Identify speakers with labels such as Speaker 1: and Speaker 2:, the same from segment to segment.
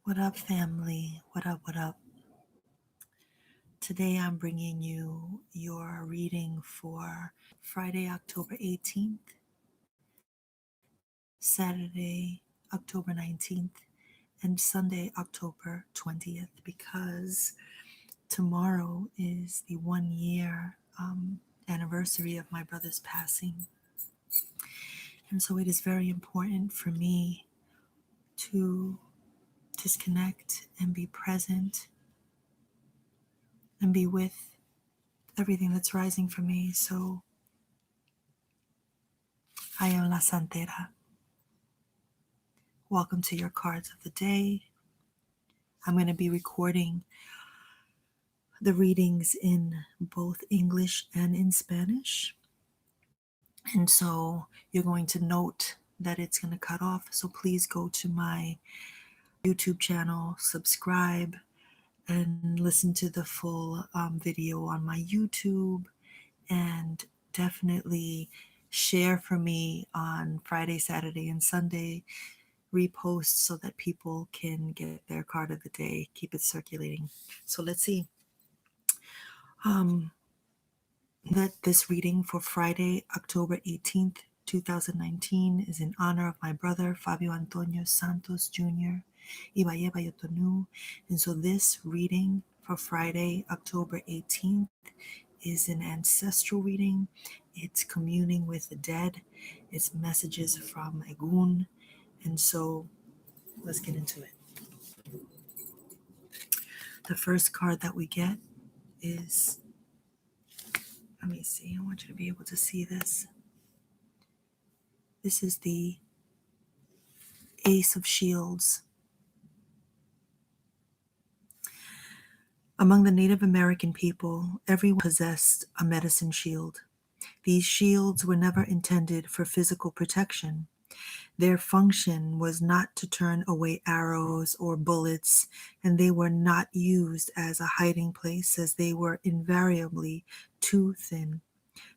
Speaker 1: What up, family? What up? What up? Today I'm bringing you your reading for Friday, October 18th, Saturday, October 19th, and Sunday, October 20th, because tomorrow is the 1 year anniversary of my brother's passing. And so it is very important for me to disconnect and be present and be with everything that's rising for me. So I am La Santera. Welcome to your cards of the day. I'm going to be recording the readings in both English and in Spanish. And so you're going to note that it's going to cut off. So please go to my YouTube channel, subscribe, and listen to the full video on my YouTube. And definitely share for me on Friday, Saturday, and Sunday. Repost so that people can get their card of the day. Keep it circulating. So let's see. That this reading for Friday, October 18th, 2019 is in honor of my brother Fabio Antonio Santos Jr. Ibaye Bayotonu. And so this reading for Friday, October 18th is an ancestral reading. It's communing with the dead. It's messages from Egun. And so let's get into it. The first card that we get is, let me see, I want you to be able to see this. This is the Ace of Shields. Among the Native American people, everyone possessed a medicine shield. These shields were never intended for physical protection. Their function was not to turn away arrows or bullets, and they were not used as a hiding place, as they were invariably too thin,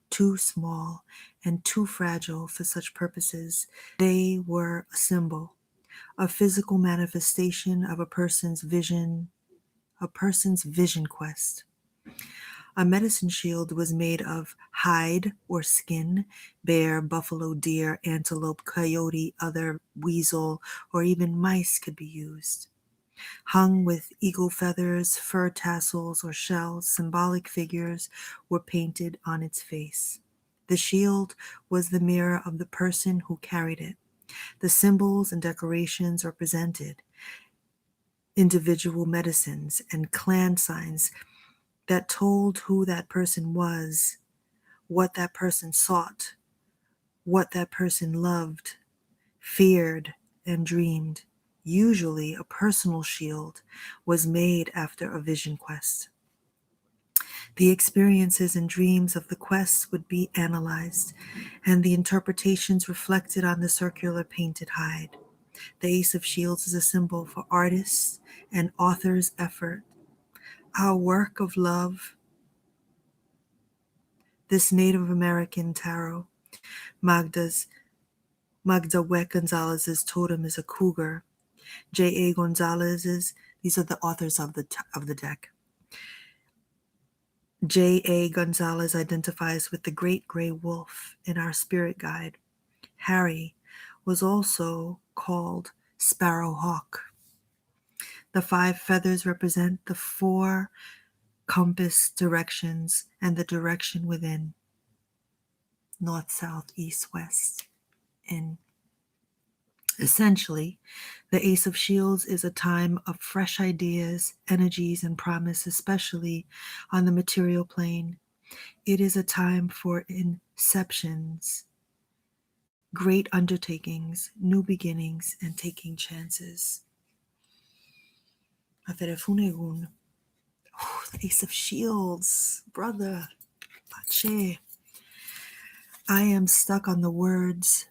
Speaker 1: too small, and too fragile for such purposes. They were a symbol, a physical manifestation of a person's vision quest. A medicine shield was made of hide or skin. Bear, buffalo, deer, antelope, coyote, other weasel, or even mice could be used. Hung with eagle feathers, fur tassels, or shells, symbolic figures were painted on its face. The shield was the mirror of the person who carried it. The symbols and decorations represented individual medicines and clan signs that told who that person was, what that person sought, what that person loved, feared, and dreamed. Usually, a personal shield was made after a vision quest. The experiences and dreams of the quests would be analyzed, and the interpretations reflected on the circular painted hide. The Ace of Shields is a symbol for artists and authors' effort. Our work of love. This Native American tarot, Magda Weck Gonzalez's totem is a cougar. J.A. Gonzalez's, these are the authors of the deck. J.A. Gonzalez identifies with the great gray wolf in our spirit guide. Harry was also called Sparrow Hawk. The 5 feathers represent the 4 compass directions and the direction within: north, south, east, west. And essentially, the Ace of Shields is a time of fresh ideas, energies, and promise, especially on the material plane. It is a time for inceptions, great undertakings, new beginnings, and taking chances. The Ace of Shields, brother, Pache. I am stuck on the words.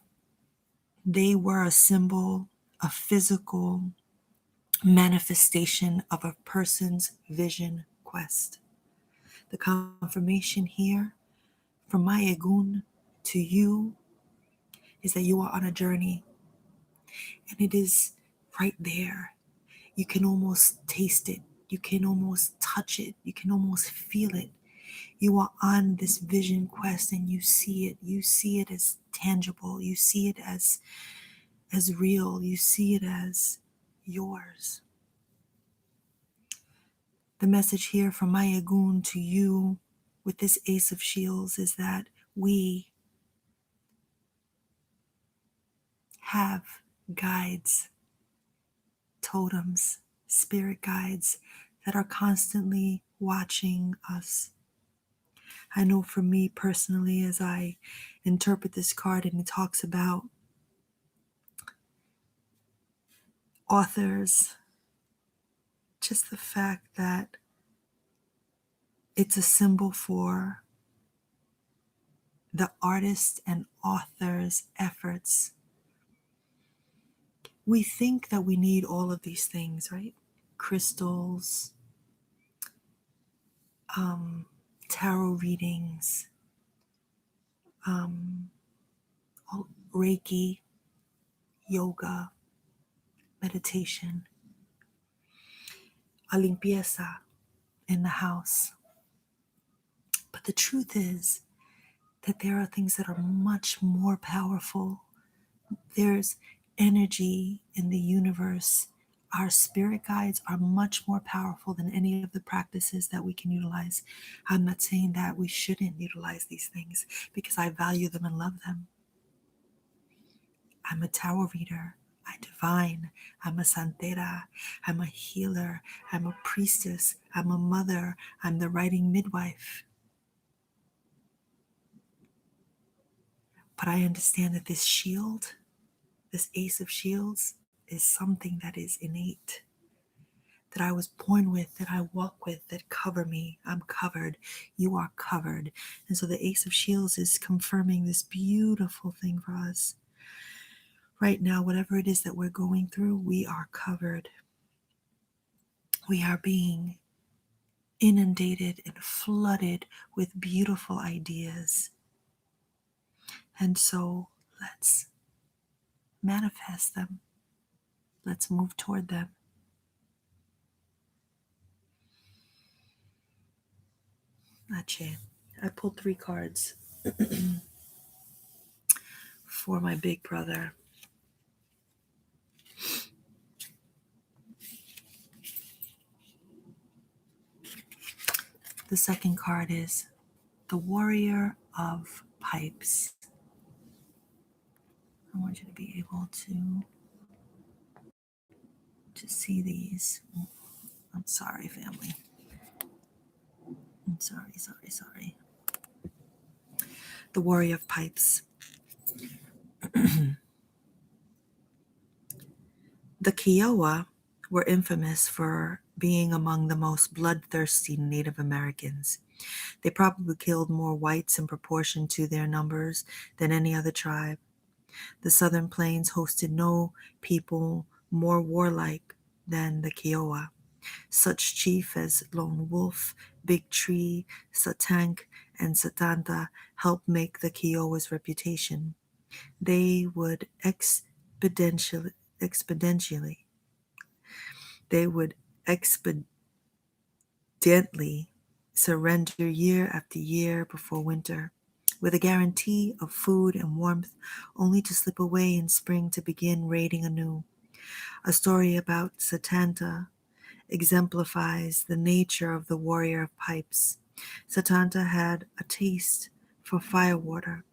Speaker 1: They were a symbol, a physical manifestation of a person's vision quest. The confirmation here from my Egun to you is that you are on a journey, and it is right there. You can almost taste it. You can almost touch it. You can almost feel it. You are on this vision quest and you see it. You see it as tangible. You see it as real. You see it as yours. The message here from Mayagun to you with this Ace of Shields is that we have guides, totems, spirit guides that are constantly watching us. I know for me personally, as I interpret this card and it talks about authors, just the fact that it's a symbol for the artist and author's efforts. We think that we need all of these things, right? Crystals, tarot readings, Reiki, yoga, meditation, a limpieza in the house. But the truth is that there are things that are much more powerful. There's energy in the universe. Our spirit guides are much more powerful than any of the practices that we can utilize. I'm not saying that we shouldn't utilize these things because I value them and love them. I'm a tarot reader. I divine. I'm a santera. I'm a healer. I'm a priestess. I'm a mother. I'm the writing midwife. But I understand that this shield, this Ace of Shields, is something that is innate, that I was born with, that I walk with, that cover me. I'm covered. You are covered. And so the Ace of Shields is confirming this beautiful thing for us. Right now, whatever it is that we're going through, we are covered. We are being inundated and flooded with beautiful ideas. And so let's manifest them. Let's move toward them. Noche. I pulled 3 cards for my big brother. The second card is the Warrior of Pipes. I want you to be able to see these. I'm sorry, family. I'm sorry. The Warrior of Pipes. The Kiowa were infamous for being among the most bloodthirsty Native Americans. They probably killed more whites in proportion to their numbers than any other tribe. The Southern Plains hosted no people more warlike than the Kiowa. Such chief as Lone Wolf, Big Tree, Satank, and Satanta helped make the Kiowa's reputation. They would expeditiously surrender year after year before winter, with a guarantee of food and warmth, only to slip away in spring to begin raiding anew. A story about Satanta exemplifies the nature of the Warrior of Pipes. Satanta had a taste for firewater.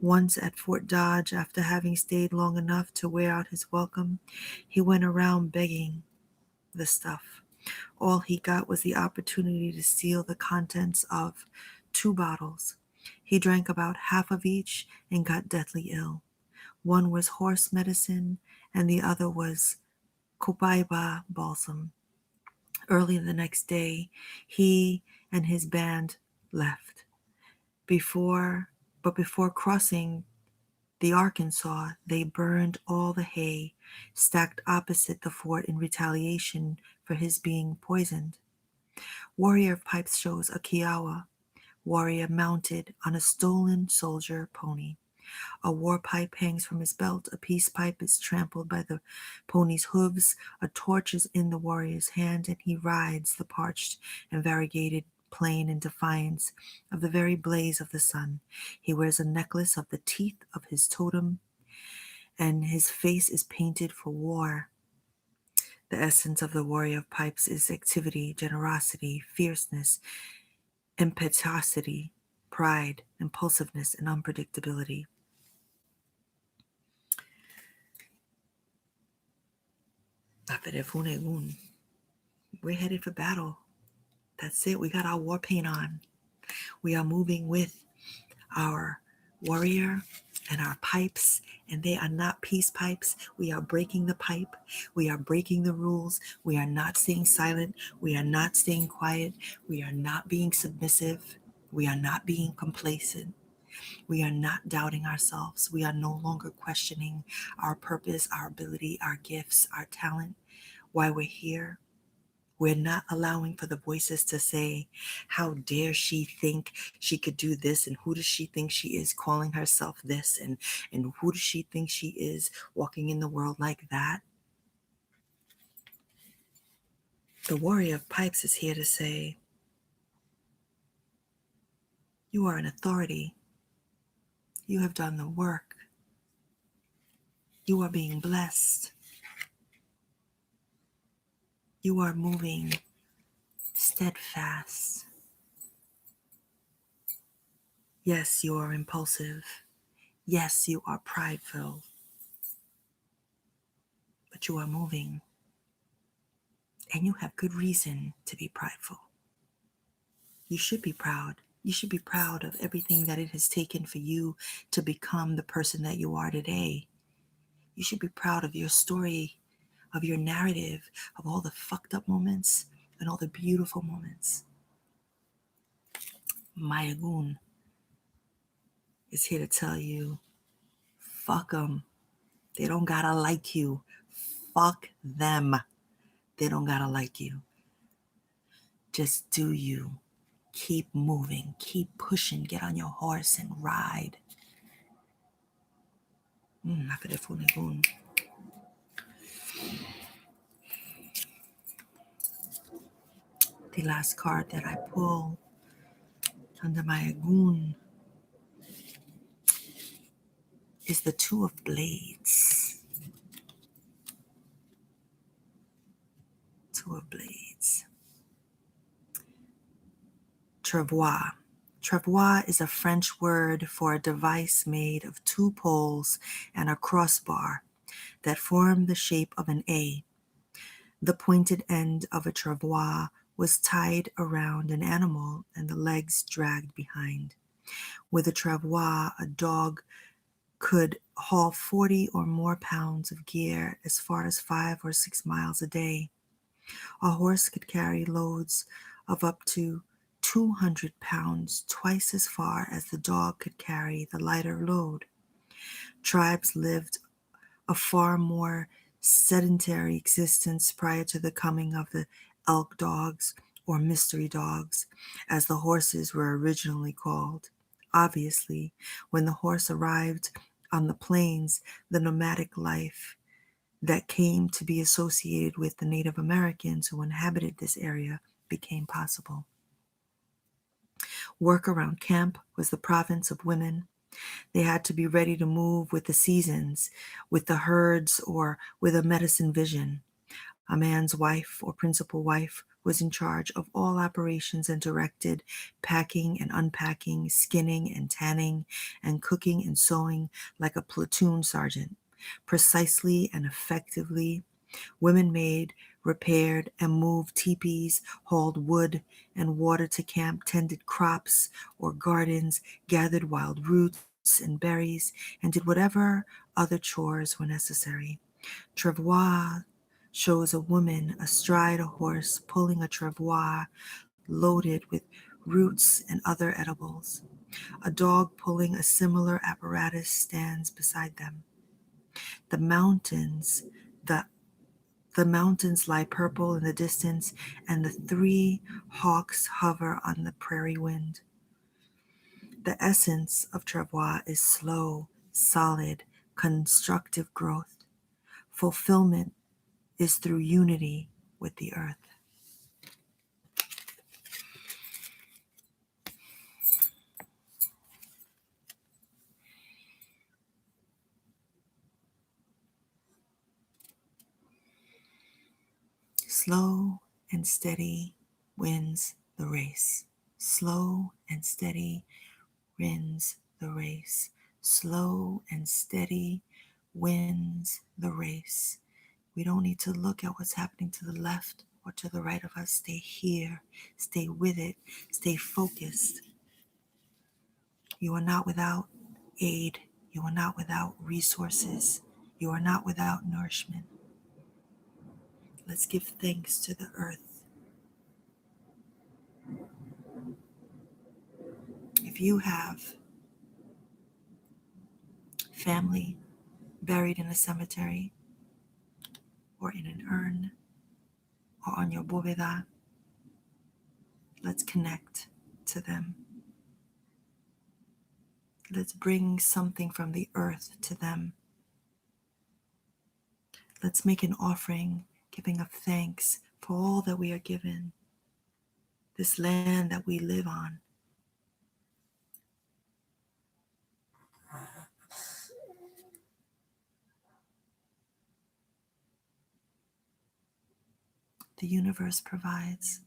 Speaker 1: Once at Fort Dodge, after having stayed long enough to wear out his welcome, he went around begging the stuff. All he got was the opportunity to steal the contents of 2 bottles. He drank about half of each and got deathly ill. One was horse medicine and the other was copaiba balsam. Early the next day, he and his band left. Before crossing the Arkansas, they burned all the hay stacked opposite the fort in retaliation for his being poisoned. Warrior of Pipes shows a Kiowa warrior mounted on a stolen soldier pony. A war pipe hangs from his belt. A peace pipe is trampled by the pony's hooves. A torch is in the warrior's hand, and he rides the parched and variegated plain in defiance of the very blaze of the sun. He wears a necklace of the teeth of his totem, and his face is painted for war. The essence of the warrior of pipes is activity, generosity, fierceness, impetuosity, pride, impulsiveness, and unpredictability. We're headed for battle. That's it. We got our war paint on. We are moving with our warrior and our pipes, and they are not peace pipes. We are breaking the pipe. We are breaking the rules. We are not staying silent. We are not staying quiet. We are not being submissive. We are not being complacent. We are not doubting ourselves. We are no longer questioning our purpose, our ability, our gifts, our talent, why we're here. We're not allowing for the voices to say, how dare she think she could do this? And who does she think she is calling herself this? And who does she think she is walking in the world like that? The warrior of pipes is here to say, you are an authority. You have done the work. You are being blessed. You are moving steadfast. Yes, you are impulsive. Yes, you are prideful. But you are moving. And you have good reason to be prideful. You should be proud. You should be proud of everything that it has taken for you to become the person that you are today. You should be proud of your story, of your narrative, of all the fucked up moments and all the beautiful moments. Mayagun is here to tell you, fuck them. They don't gotta like you. Fuck them. They don't gotta like you. Just do you. Keep moving. Keep pushing. Get on your horse and ride. The last card that I pull under my Agun is the Two of Blades. Two of Blades. Travois. Travois is a French word for a device made of two poles and a crossbar that form the shape of an A. The pointed end of a travois was tied around an animal and the legs dragged behind. With a travois, a dog could haul 40 or more pounds of gear as far as 5 or 6 miles a day. A horse could carry loads of up to 200 pounds, twice as far as the dog could carry the lighter load. Tribes lived a far more sedentary existence prior to the coming of the elk dogs, or mystery dogs, as the horses were originally called. Obviously, when the horse arrived on the plains, the nomadic life that came to be associated with the Native Americans who inhabited this area became possible. Work around camp was the province of women. They had to be ready to move with the seasons, with the herds, or with a medicine vision. A man's wife or principal wife was in charge of all operations and directed packing and unpacking, skinning and tanning, and cooking and sewing like a platoon sergeant. Precisely and effectively, women made, repaired, and moved teepees, hauled wood and water to camp, tended crops or gardens, gathered wild roots and berries, and did whatever other chores were necessary. Travois shows a woman astride a horse pulling a travois loaded with roots and other edibles. A dog pulling a similar apparatus stands beside them. The mountains, the mountains lie purple in the distance, and the 3 hawks hover on the prairie wind. The essence of travois is slow, solid, constructive growth. Fulfillment is through unity with the earth. Slow and steady wins the race. Slow and steady wins the race. Slow and steady wins the race. We don't need to look at what's happening to the left or to the right of us. Stay here. Stay with it. Stay focused. You are not without aid. You are not without resources. You are not without nourishment. Let's give thanks to the earth. If you have family buried in a cemetery or in an urn or on your bóveda, let's connect to them. Let's bring something from the earth to them. Let's make an offering, giving of thanks for all that we are given, this land that we live on. The universe provides.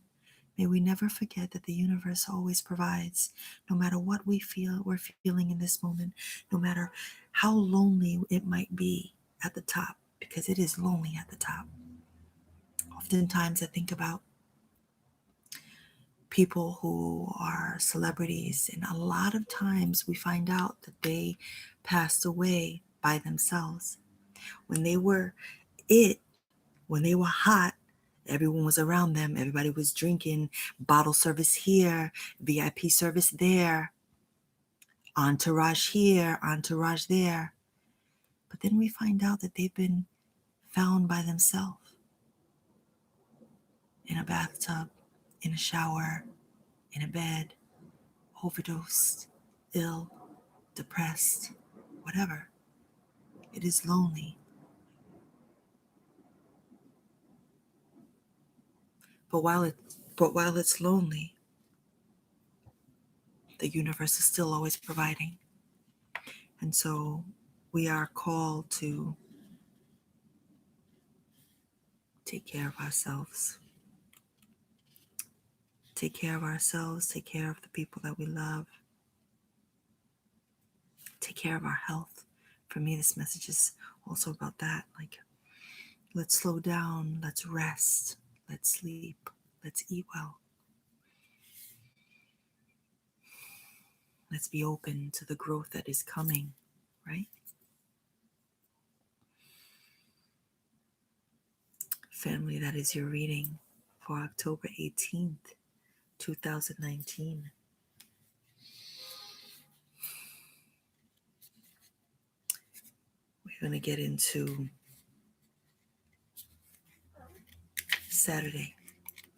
Speaker 1: May we never forget that the universe always provides, no matter what we're feeling in this moment, no matter how lonely it might be at the top, because it is lonely at the top. Oftentimes I think about people who are celebrities, and a lot of times we find out that they passed away by themselves. When they were when they were hot, everyone was around them. Everybody was drinking, bottle service here, VIP service there, entourage here, entourage there. But then we find out that they've been found by themselves in a bathtub, in a shower, in a bed, overdosed, ill, depressed, whatever. It is lonely. But while it's lonely, the universe is still always providing. And so we are called to take care of ourselves. Take care of ourselves, take care of the people that we love. Take care of our health. For me, this message is also about that. Like, let's slow down, let's rest, let's sleep, let's eat well. Let's be open to the growth that is coming, right? Family, that is your reading for October 18th, 2019. We're going to get into Saturday,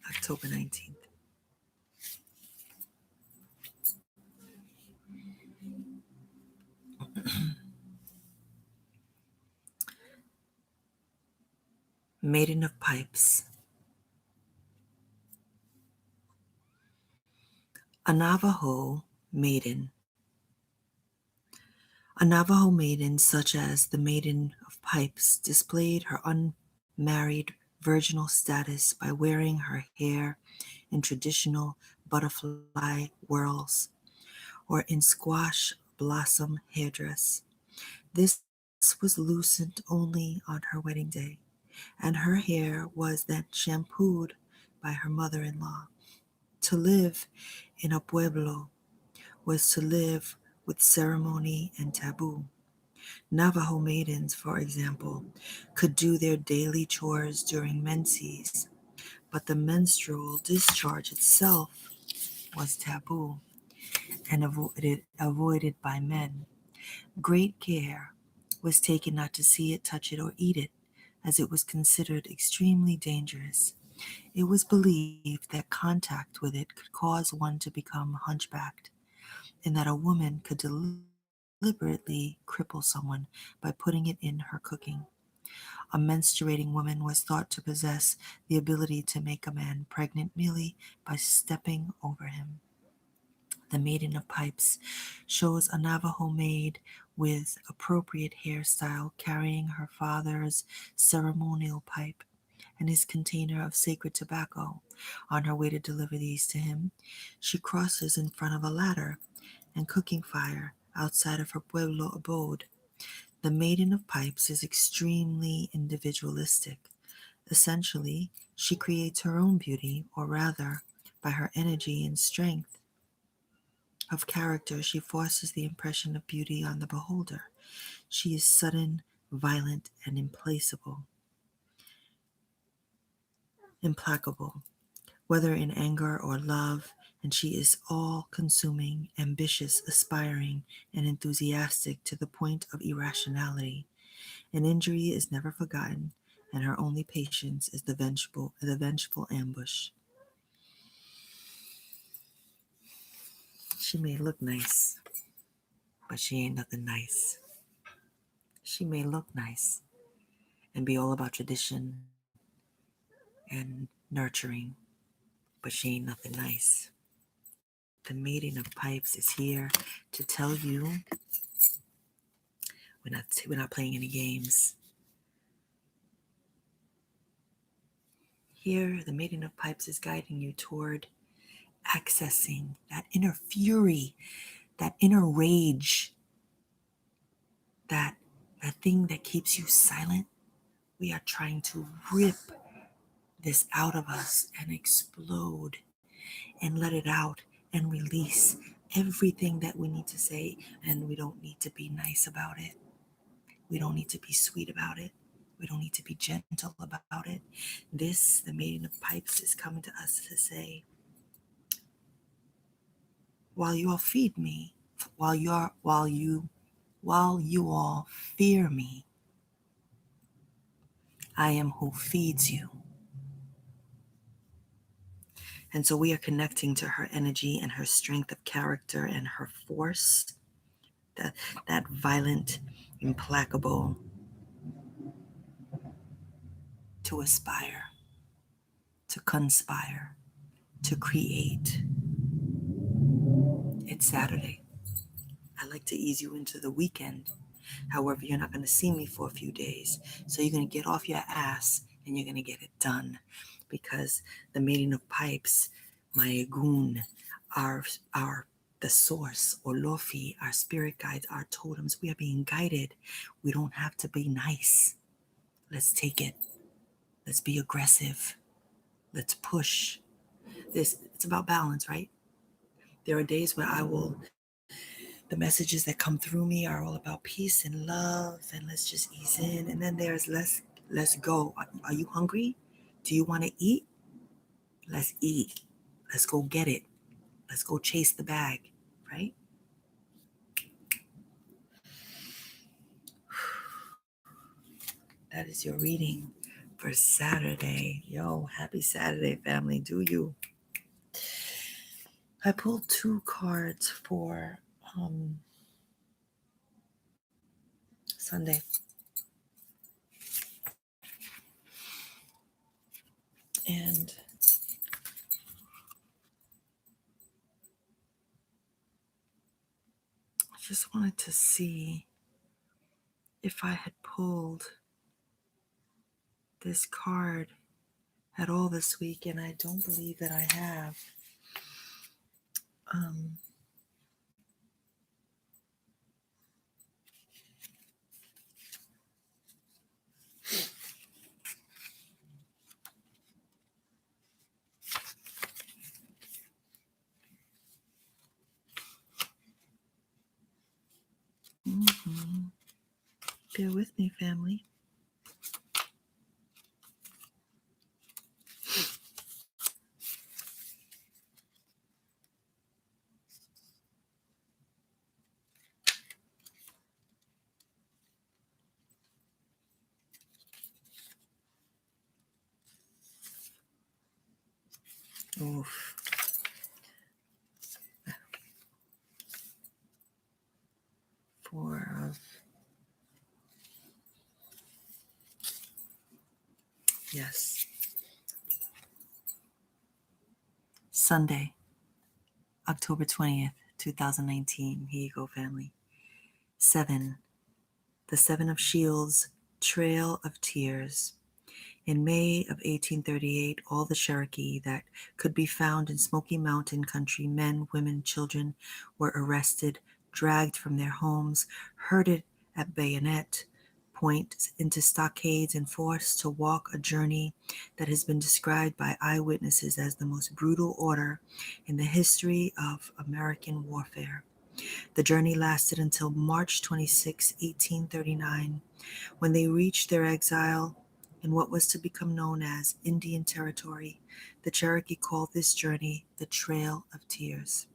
Speaker 1: October 19th. Maiden of Pipes. A Navajo maiden. A Navajo maiden, such as the Maiden of Pipes, displayed her unmarried virginal status by wearing her hair in traditional butterfly whirls or in squash blossom hairdress. This was loosened only on her wedding day, and her hair was then shampooed by her mother-in-law. To live in a pueblo was to live with ceremony and taboo. Navajo maidens, for example, could do their daily chores during menses, but the menstrual discharge itself was taboo and avoided by men. Great care was taken not to see it, touch it, or eat it, as it was considered extremely dangerous. It was believed that contact with it could cause one to become hunchbacked, and that a woman could deliver deliberately cripple someone by putting it in her cooking. A menstruating woman was thought to possess the ability to make a man pregnant merely by stepping over him. The Maiden of Pipes shows a Navajo maid with appropriate hairstyle carrying her father's ceremonial pipe and his container of sacred tobacco. On her way to deliver these to him, she crosses in front of a ladder and cooking fire outside of her pueblo abode. The Maiden of Pipes is extremely individualistic. Essentially, she creates her own beauty, or rather, by her energy and strength of character, she forces the impression of beauty on the beholder. She is sudden, violent, and implacable, whether in anger or love, and she is all-consuming, ambitious, aspiring, and enthusiastic to the point of irrationality. An injury is never forgotten, and her only patience is the vengeful ambush. She may look nice, but she ain't nothing nice. She may look nice and be all about tradition and nurturing, but she ain't nothing nice. The Maiden of Pipes is here to tell you we're not playing any games. Here, the Maiden of Pipes is guiding you toward accessing that inner fury, that inner rage, that thing that keeps you silent. We are trying to rip this out of us and explode and let it out and release everything that we need to say. And we don't need to be nice about it. We don't need to be sweet about it. We don't need to be gentle about it. This, the Maiden of Pipes, is coming to us to say, while you all feed me, while you all fear me, I am who feeds you. And so we are connecting to her energy and her strength of character and her force, that violent, implacable, to aspire, to conspire, to create. It's Saturday. I like to ease you into the weekend. However, you're not going to see me for a few days. So you're going to get off your ass and you're going to get it done. Because the Maiden of Pipes, my Egun, our the source, or Lofi, our spirit guides, our totems, we are being guided. We don't have to be nice. Let's take it. Let's be aggressive. Let's push. It's about balance, right? There are days where the messages that come through me are all about peace and love, and let's just ease in. And then there's let's go. Are you hungry? Do you want to eat? Let's eat. Let's go get it. Let's go chase the bag, right? That is your reading for Saturday. Yo, happy Saturday, family. Do you? I pulled 2 cards for Sunday. And I just wanted to see if I had pulled this card at all this week, and I don't believe that I have. Bear with me, family. Oof. Yes. Sunday, October 20th, 2019. Here you go, family. 7. The Seven of Shields, Trail of Tears. In May of 1838, all the Cherokee that could be found in Smoky Mountain country, men, women, children, were arrested, dragged from their homes, herded at bayonet point into stockades, and forced to walk a journey that has been described by eyewitnesses as the most brutal order in the history of American warfare. The journey lasted until March 26, 1839, when they reached their exile in what was to become known as Indian Territory. The Cherokee called this journey the Trail of Tears.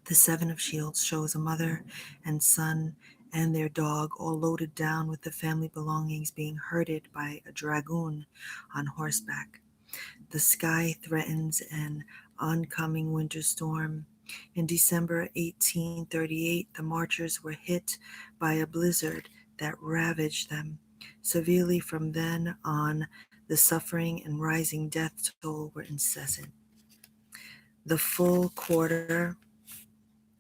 Speaker 1: The Seven of Shields shows a mother and son and their dog all loaded down with the family belongings being herded by a dragoon on horseback. The sky threatens an oncoming winter storm. In December 1838, the marchers were hit by a blizzard that ravaged them severely. From then on, the suffering and rising death toll were incessant. The full quarter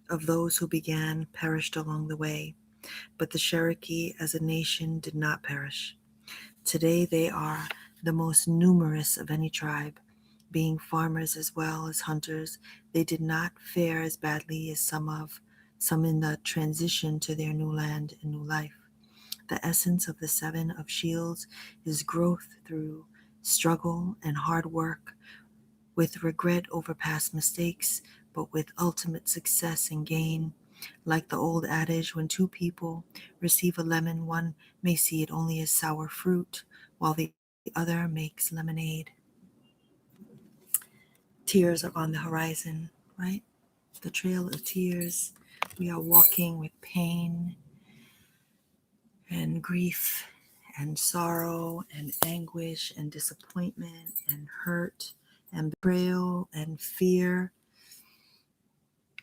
Speaker 1: of those who began perished along the way, but the Cherokee as a nation did not perish. Today they are the most numerous of any tribe. Being farmers as well as hunters, they did not fare as badly as some in the transition to their new land and new life. The essence of the Seven of Shields is growth through struggle and hard work, with regret over past mistakes, but with ultimate success and gain. Like the old adage, when two people receive a lemon, one may see it only as sour fruit, while the other makes lemonade. Tears are on the horizon, right? The trail of tears. We are walking with pain and grief and sorrow and anguish and disappointment and hurt and betrayal and fear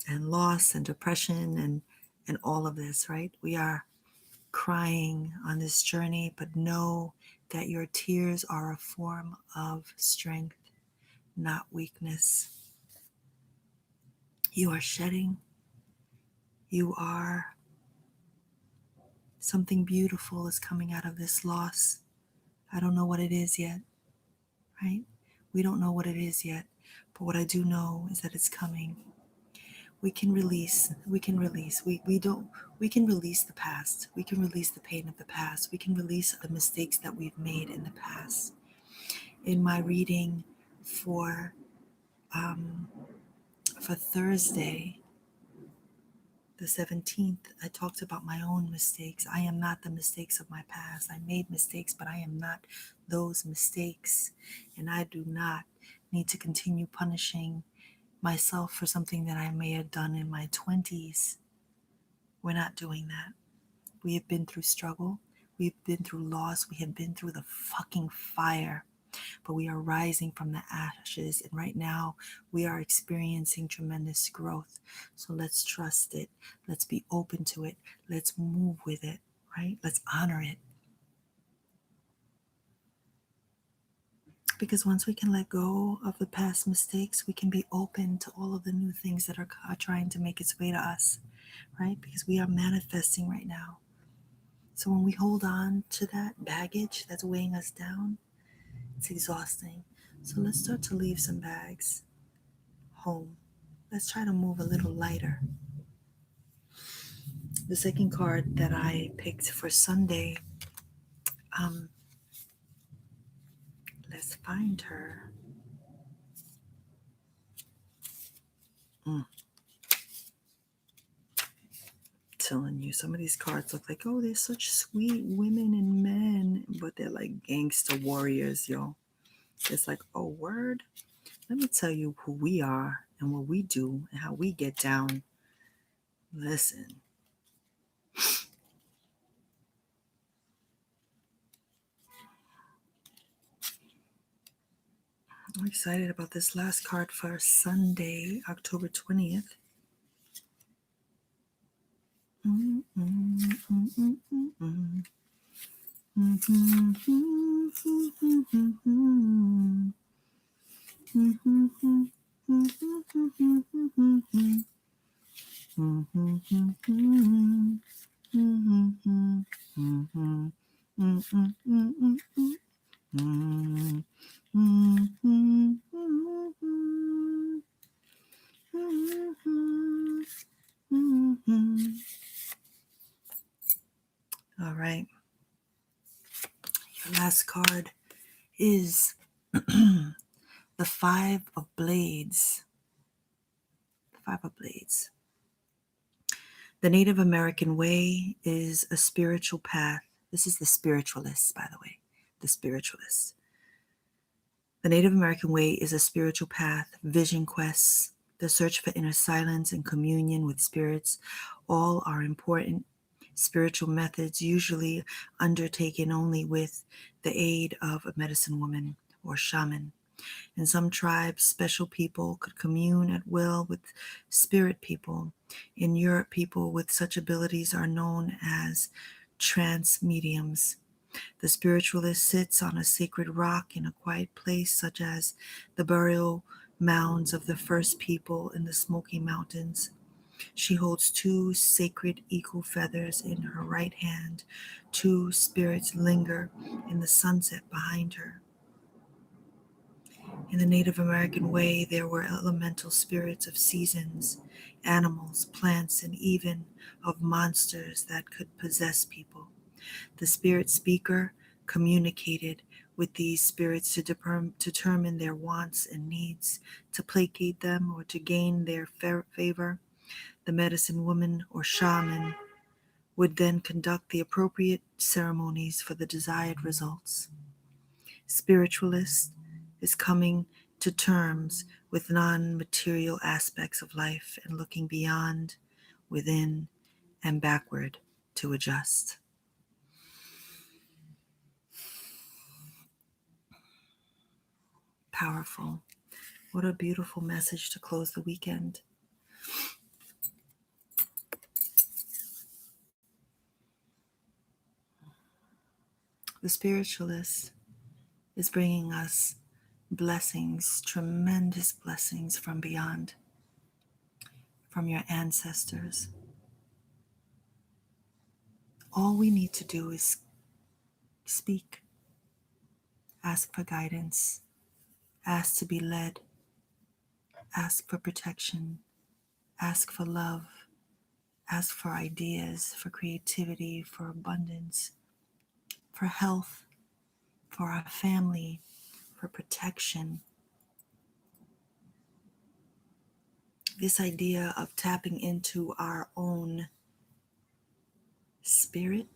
Speaker 1: and loss and depression and all of this, right? We are crying on this journey, but know that your tears are a form of strength, not weakness. You are shedding. You are, something beautiful is coming out of this loss. I don't know what it is yet, right? We don't know what it is yet, but what I do know is that it's coming. We can release, we can release. We can release the past. We can release the pain of the past. We can release the mistakes that we've made in the past. In my reading for Thursday, the 17th, I talked about my own mistakes. I am not the mistakes of my past. I made mistakes, but I am not those mistakes. And I do not need to continue punishing myself for something that I may have done in my 20s. We're not doing that. We have been through struggle. We've been through loss. We have been through the fucking fire. But we are rising from the ashes. And right now, we are experiencing tremendous growth. So let's trust it. Let's be open to it. Let's move with it, right? Let's honor it. Because once we can let go of the past mistakes, we can be open to all of the new things that are trying to make its way to us, right? Because we are manifesting right now. So when we hold on to that baggage that's weighing us down, it's exhausting. So let's start to leave some bags home. Let's try to move a little lighter. The second card that I picked for Sunday, let's find her. Telling you, some of these cards look like, oh, they're such sweet women and men, but they're like gangster warriors, yo. It's like, oh, word. Let me tell you who we are and what we do and how we get down. Listen. I'm excited about this last card for Sunday, October 20th. All right. Your last card is the Five of Blades. The Five of Blades. The Native American way is a spiritual path. This is the spiritualist, by the way. The spiritualist. The Native American way is a spiritual path, vision quests, the search for inner silence and communion with spirits. All are important spiritual methods, usually undertaken only with the aid of a medicine woman or shaman. In some tribes, special people could commune at will with spirit people. In Europe, people with such abilities are known as trance mediums. The spiritualist sits on a sacred rock in a quiet place, such as the burial mounds of the first people in the Smoky Mountains. She holds two sacred eagle feathers in her right hand. Two spirits linger in the sunset behind her. In the Native American way, there were elemental spirits of seasons, animals, plants, and even of monsters that could possess people. The spirit speaker communicated with these spirits to determine their wants and needs, to placate them or to gain their favor. The medicine woman or shaman would then conduct the appropriate ceremonies for the desired results. Spiritualist is coming to terms with non-material aspects of life and looking beyond, within, and backward to adjust. Powerful. What a beautiful message to close the weekend. The spiritualist is bringing us blessings, tremendous blessings from beyond, from your ancestors. All we need to do is speak, ask for guidance, ask to be led, ask for protection, ask for love, ask for ideas, for creativity, for abundance, for health, for our family, for protection. This idea of tapping into our own spirit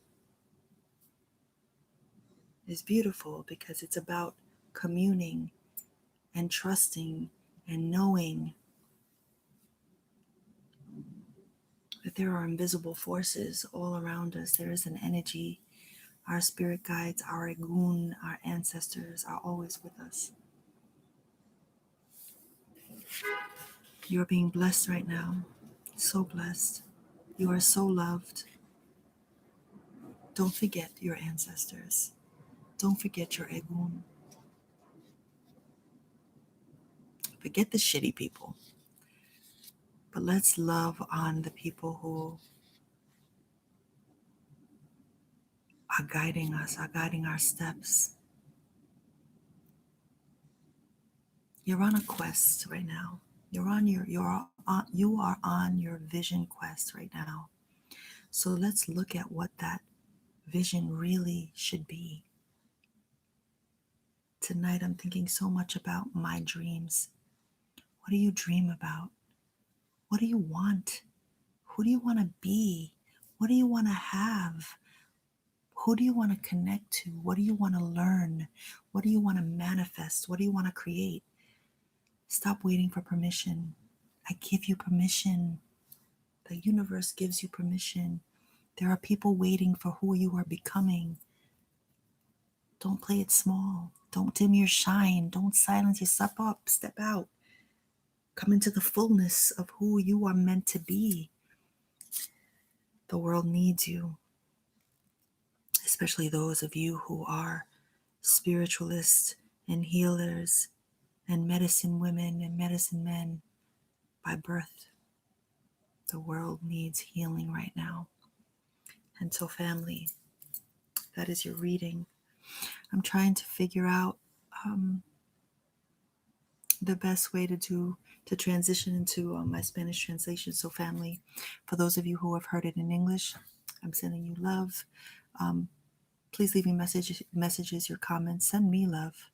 Speaker 1: is beautiful because it's about communing and trusting and knowing that there are invisible forces all around us. There is an energy. Our spirit guides, our Egun, our ancestors are always with us. You're being blessed right now. So blessed. You are so loved. Don't forget your ancestors. Don't forget your Egun. Forget the shitty people. But let's love on the people who are guiding us, are guiding our steps. You're on a quest right now. You are on your vision quest right now. So let's look at what that vision really should be. Tonight I'm thinking so much about my dreams. What do you dream about? What do you want? Who do you want to be? What do you want to have? Who do you want to connect to? What do you want to learn? What do you want to manifest? What do you want to create? Stop waiting for permission. I give you permission. The universe gives you permission. There are people waiting for who you are becoming. Don't play it small. Don't dim your shine. Don't silence yourself up. Step out. Come into the fullness of who you are meant to be. The world needs you, especially those of you who are spiritualists and healers and medicine women and medicine men by birth. The world needs healing right now. And so, family, that is your reading. I'm trying to figure out the best way to transition into my Spanish translation. So, family, for those of you who have heard it in English, I'm sending you love. Please leave me messages, your comments. Send me love.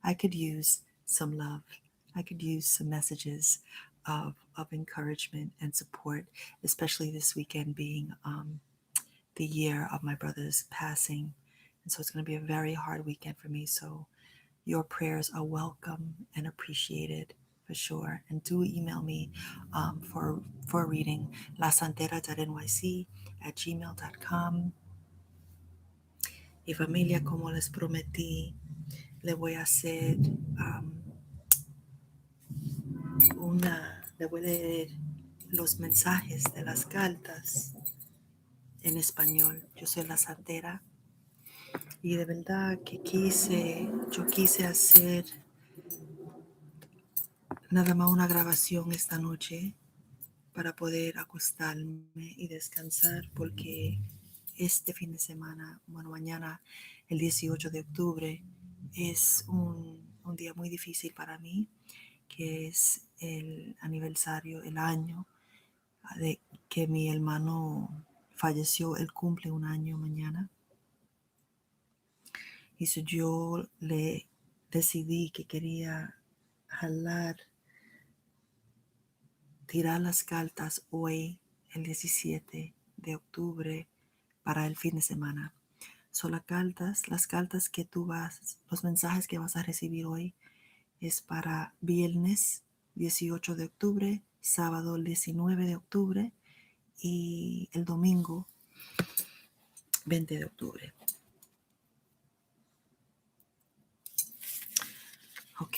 Speaker 1: I could use some love. I could use some messages of encouragement and support, especially this weekend being the year of my brother's passing. And so it's going to be a very hard weekend for me. So your prayers are welcome and appreciated for sure. And do email me for a reading, lasantera.nyc@gmail.com. Y familia, como les prometí, le voy a hacer le voy a leer los mensajes de las cartas en español. Yo soy la santera y de verdad que yo quise hacer nada más una grabación esta noche para poder acostarme y descansar, porque este fin de semana, bueno, mañana, el 18 de octubre, es un día muy difícil para mí, que es el aniversario, el año de que mi hermano falleció. Él cumple un año mañana. Y so yo le decidí que quería tirar las cartas hoy, el 17 de octubre, para el fin de semana. Son las cartas que los mensajes que vas a recibir hoy es para viernes 18 de octubre, sábado 19 de octubre y el domingo 20 de octubre. Ok.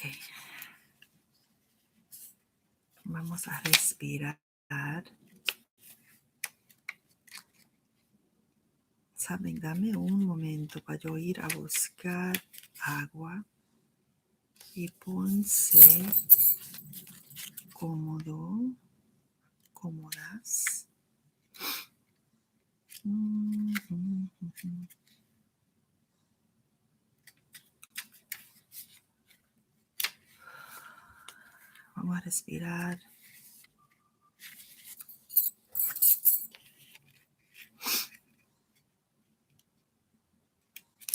Speaker 1: Vamos a respirar. Saben, dame un momento para yo ir a buscar agua y ponse cómodo, cómodas. Vamos a respirar.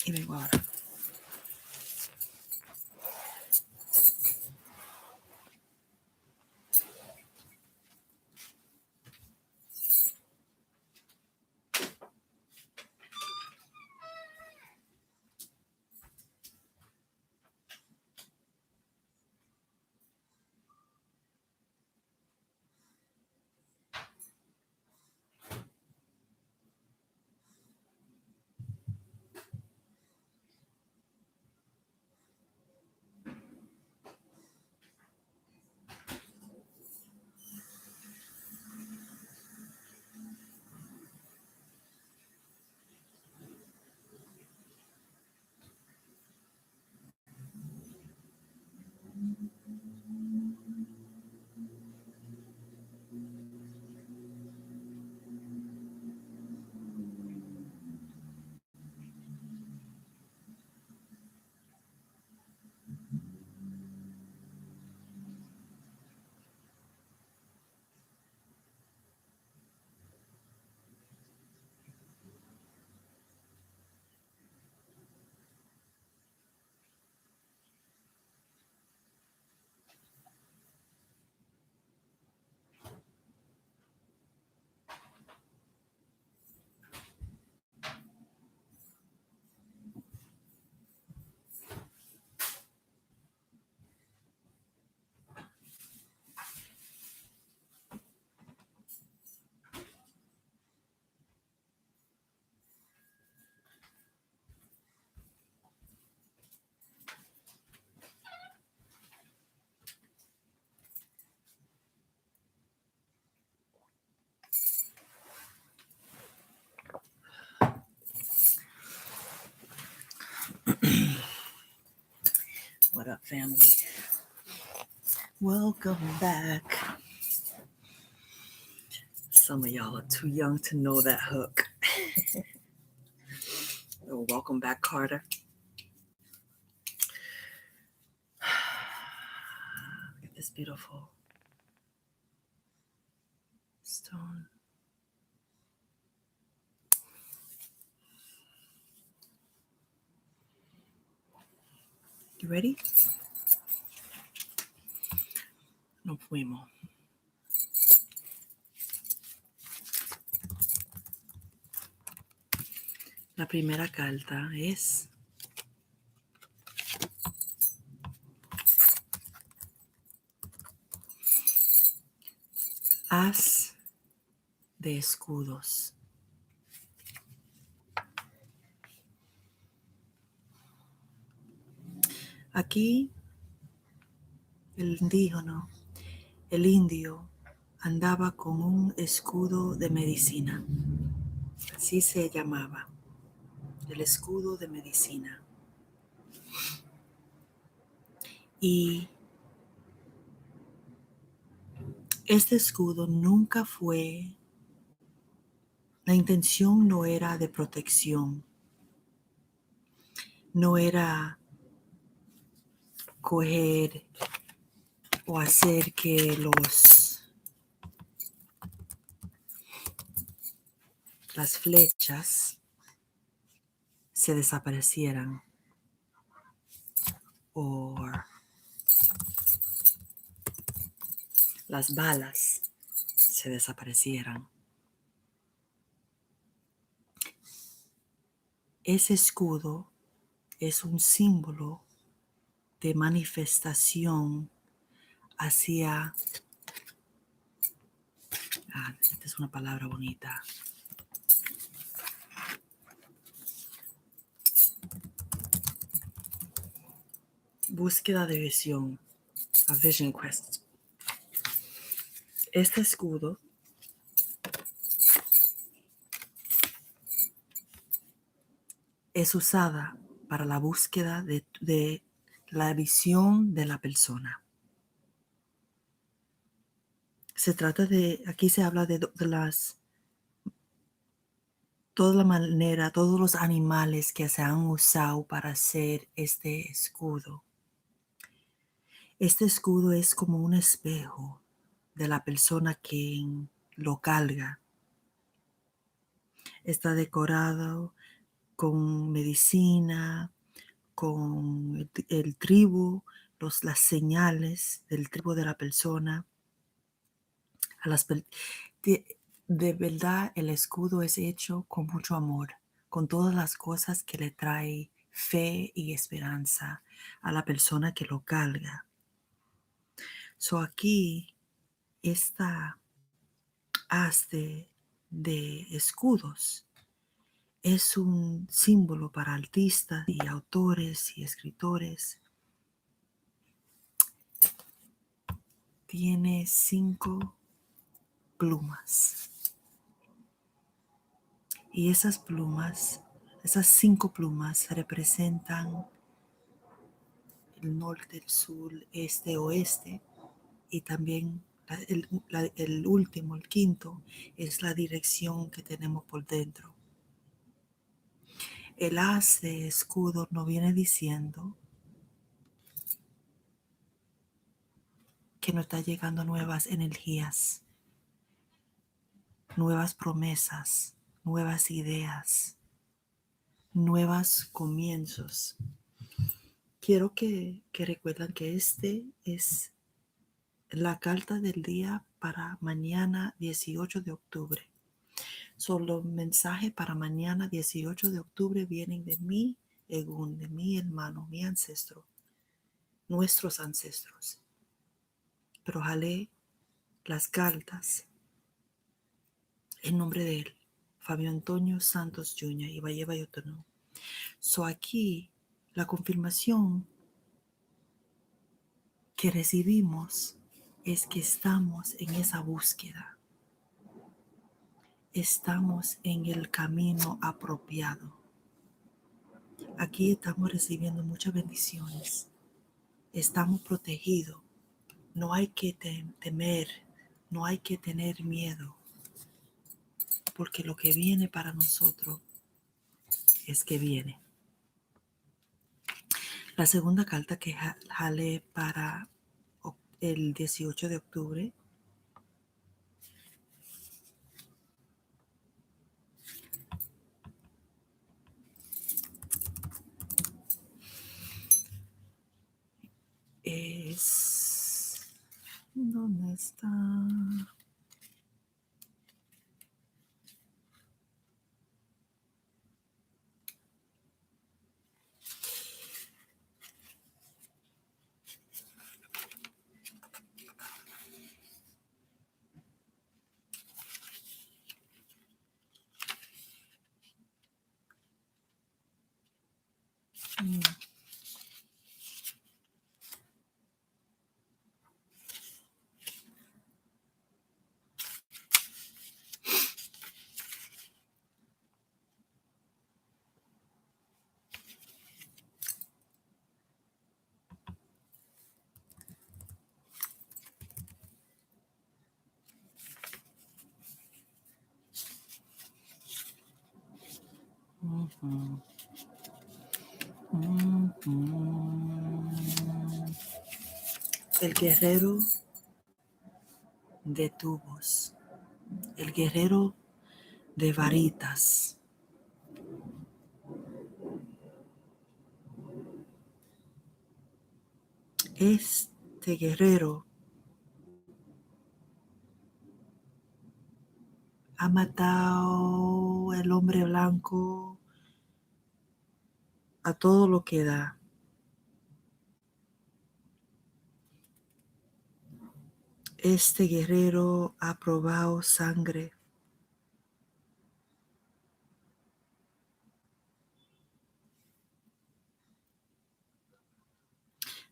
Speaker 1: Y vengo ahora. What up, family? Welcome back. Some of y'all are too young to know that hook. Oh, welcome back, Carta. Look at this beautiful stone. You ready? Nos fuimos. La primera carta es as de escudos. Aquí el indio andaba con un escudo de medicina. Así se llamaba, el escudo de medicina. Y este escudo nunca fue, la intención no era de protección, no era coger o hacer que las flechas se desaparecieran o las balas se desaparecieran. Ese escudo es un símbolo de manifestación hacia, esta es una palabra bonita, búsqueda de visión, a vision quest. Este escudo es usada para la búsqueda de la visión de la persona. Se trata de, aquí se habla de toda la manera, todos los animales que se han usado para hacer este escudo. Este escudo es como un espejo de la persona que lo carga. Está decorado con medicina, con el tribu, las señales del tribu de la persona. De verdad, el escudo es hecho con mucho amor, con todas las cosas que le trae fe y esperanza a la persona que lo carga. So aquí esta haz de escudos es un símbolo para artistas y autores y escritores. Tiene 5 plumas. Y esas plumas, esas 5 plumas representan el norte, el sur, este, oeste. Y también el último, el quinto, es la dirección que tenemos por dentro. El haz de escudo nos viene diciendo que nos está llegando nuevas energías, nuevas promesas, nuevas ideas, nuevos comienzos. Quiero que recuerden que este es la carta del día para mañana 18 de octubre. Los mensajes para mañana 18 de octubre vienen de mí, Egún, de mi hermano, mi ancestro, nuestros ancestros. Pero jalé las cartas en nombre de él, Fabio Antonio Santos Jr. y Valleva Yotono. Aquí la confirmación que recibimos es que estamos en esa búsqueda. Estamos en el camino apropiado. Aquí estamos recibiendo muchas bendiciones. estamos protegidos. No hay que temer, no hay que tener miedo, porque lo que viene para nosotros es que viene. La segunda carta que jalé para el 18 de octubre es... ¿Dónde está? El guerrero de tubos, el guerrero de varitas. Este guerrero ha matado el hombre blanco a todo lo que da. Este guerrero ha probado sangre.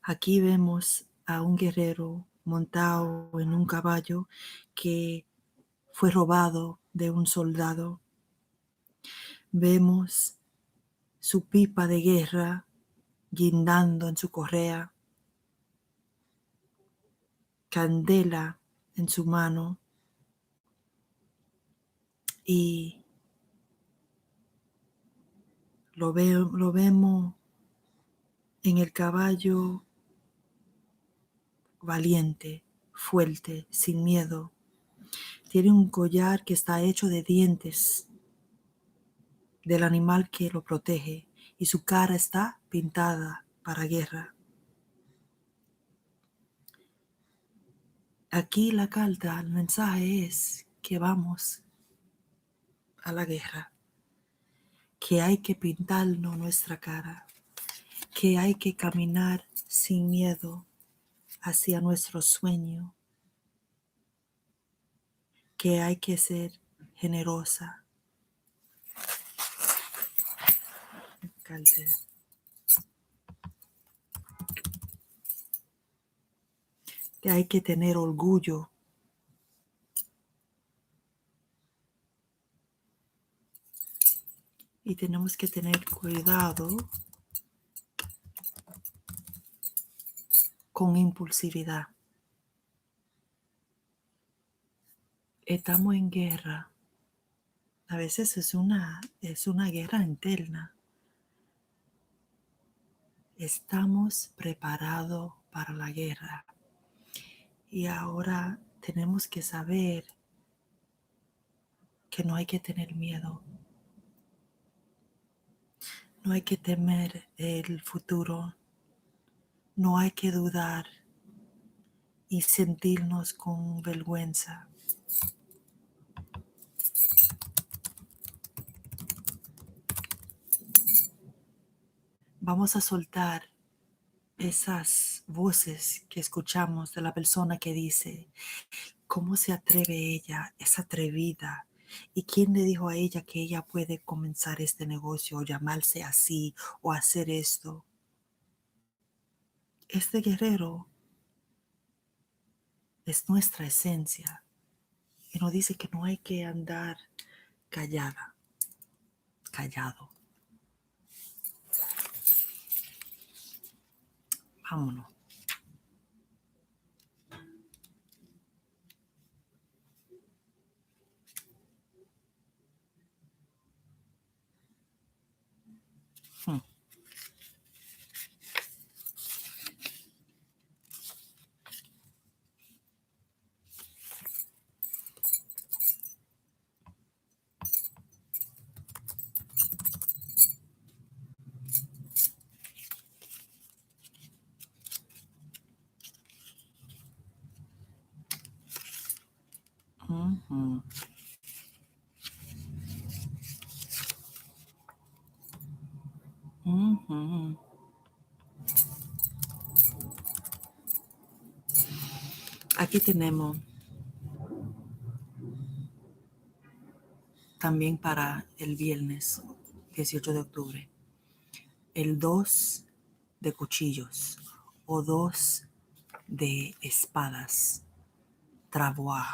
Speaker 1: Aquí vemos a un guerrero montado en un caballo que fue robado de un soldado. Vemos su pipa de guerra guindando en su correa, candela en su mano y lo vemos en el caballo valiente, fuerte, sin miedo. Tiene un collar que está hecho de dientes del animal que lo protege y su cara está pintada para guerra. Aquí la carta, el mensaje es que vamos a la guerra, que hay que pintarnos nuestra cara, que hay que caminar sin miedo hacia nuestro sueño, que hay que ser generosa. Que hay que tener orgullo. Y tenemos que tener cuidado con impulsividad. Estamos en guerra. A veces es una guerra interna. Estamos preparados para la guerra. Y ahora tenemos que saber que no hay que tener miedo. No hay que temer el futuro. No hay que dudar y sentirnos con vergüenza. Vamos a soltar esas voces que escuchamos de la persona que dice, ¿cómo se atreve ella? Es atrevida. ¿Y quién le dijo a ella que ella puede comenzar este negocio o llamarse así o hacer esto? Este guerrero es nuestra esencia y nos dice que no hay que andar callado. Vámonos. Ujú. Ujú. Aquí tenemos también para el viernes 18 de octubre el 2 de cuchillos o 2 de espadas. Travois.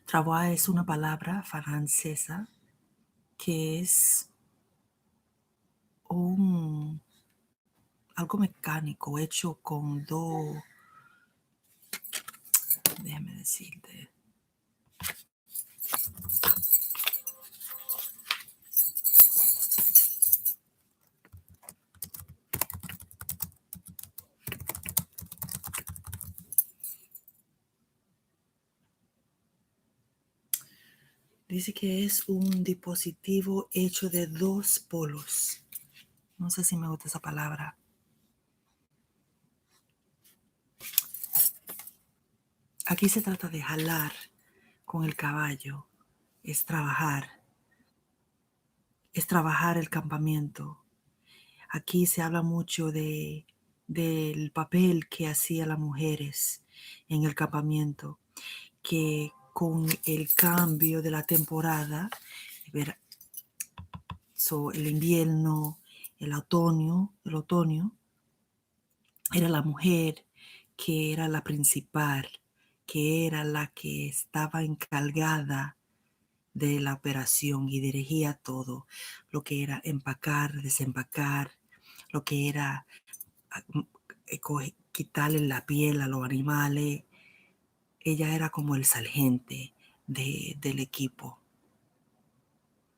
Speaker 1: Travois es una palabra francesa que es algo mecánico hecho con dos, déjame decirte. Dice que es un dispositivo hecho de dos polos. No sé si me gusta esa palabra. Aquí se trata de jalar con el caballo. Es trabajar el campamento. Aquí se habla mucho del papel que hacían las mujeres en el campamento, que con el cambio de la temporada, el invierno, el otoño, era la mujer que era la principal, que era la que estaba encargada de la operación y dirigía todo, lo que era empacar, desempacar, lo que era quitarle la piel a los animales. Ella era como el sargente del equipo.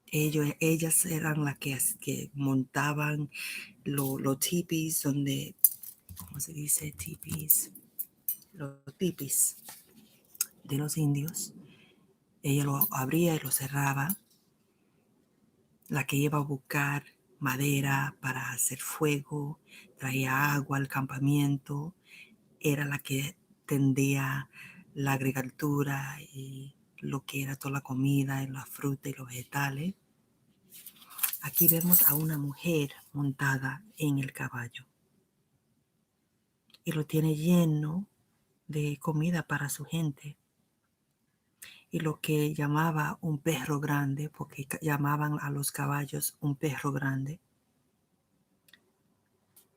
Speaker 1: Ellas eran las que montaban los tipis, donde, ¿cómo se dice? Tipis. Los tipis de los indios. Ella lo abría y lo cerraba. La que iba a buscar madera para hacer fuego, traía agua al campamento, era la que tendía la agricultura y lo que era toda la comida, y la fruta y los vegetales. Aquí vemos a una mujer montada en el caballo y lo tiene lleno de comida para su gente. Y lo que llamaba un perro grande, porque llamaban a los caballos un perro grande,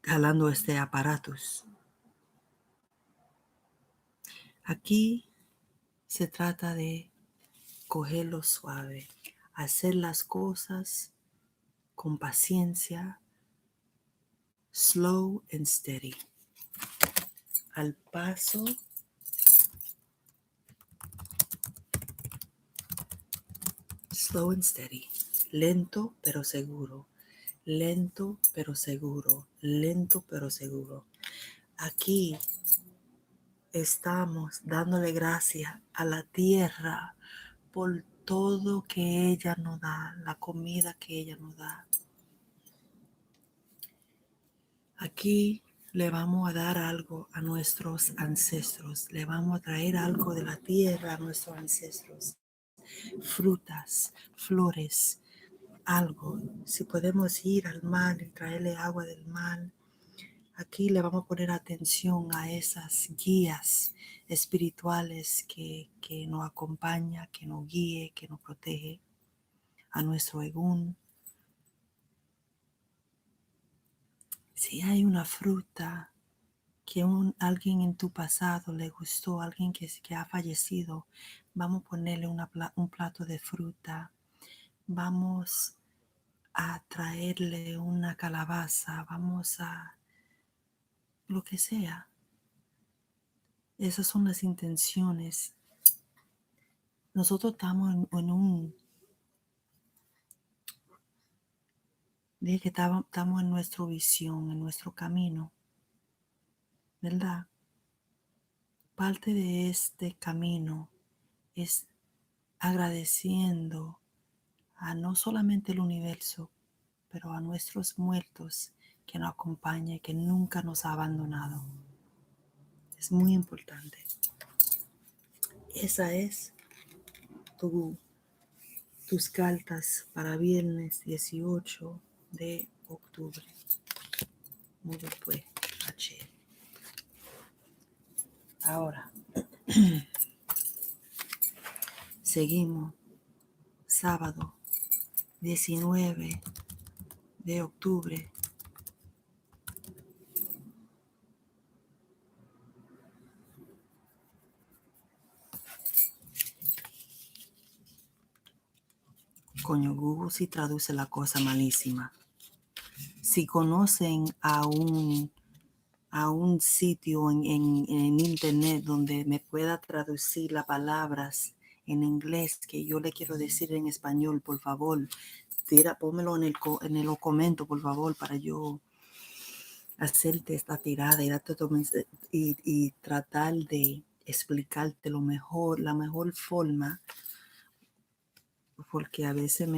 Speaker 1: jalando este aparatus. Aquí se trata de cogerlo suave, hacer las cosas con paciencia, slow and steady, al paso slow and steady, lento pero seguro, lento pero seguro, lento pero seguro. Aquí estamos dándole gracias a la tierra por todo que ella nos da, la comida que ella nos da. Aquí le vamos a dar algo a nuestros ancestros, le vamos a traer algo de la tierra a nuestros ancestros, frutas, flores, algo. Si podemos ir al mar y traerle agua del mar, aquí le vamos a poner atención a esas guías espirituales que nos acompaña, que nos guíe, que nos protege, a nuestro egún. Si hay una fruta que alguien en tu pasado le gustó, alguien que ha fallecido, vamos a ponerle un plato de fruta, vamos a traerle una calabaza, vamos a lo que sea. Esas son las intenciones. Nosotros estamos dije que estamos en nuestra visión, en nuestro camino, ¿verdad? Parte de este camino es agradeciendo a no solamente el universo, pero a nuestros muertos que nos acompañan y que nunca nos ha abandonado. Es muy importante. Esa es tus cartas para viernes 18 de octubre. Muy después, H. Ahora, seguimos. Sábado 19 de octubre. Coño, Google sí traduce la cosa malísima. Si conocen a un sitio en internet donde me pueda traducir las palabras en inglés que yo le quiero decir en español, por favor, pónmelo en los comentarios, por favor, para yo hacerte esta tirada y tratar de explicarte la mejor forma, porque a veces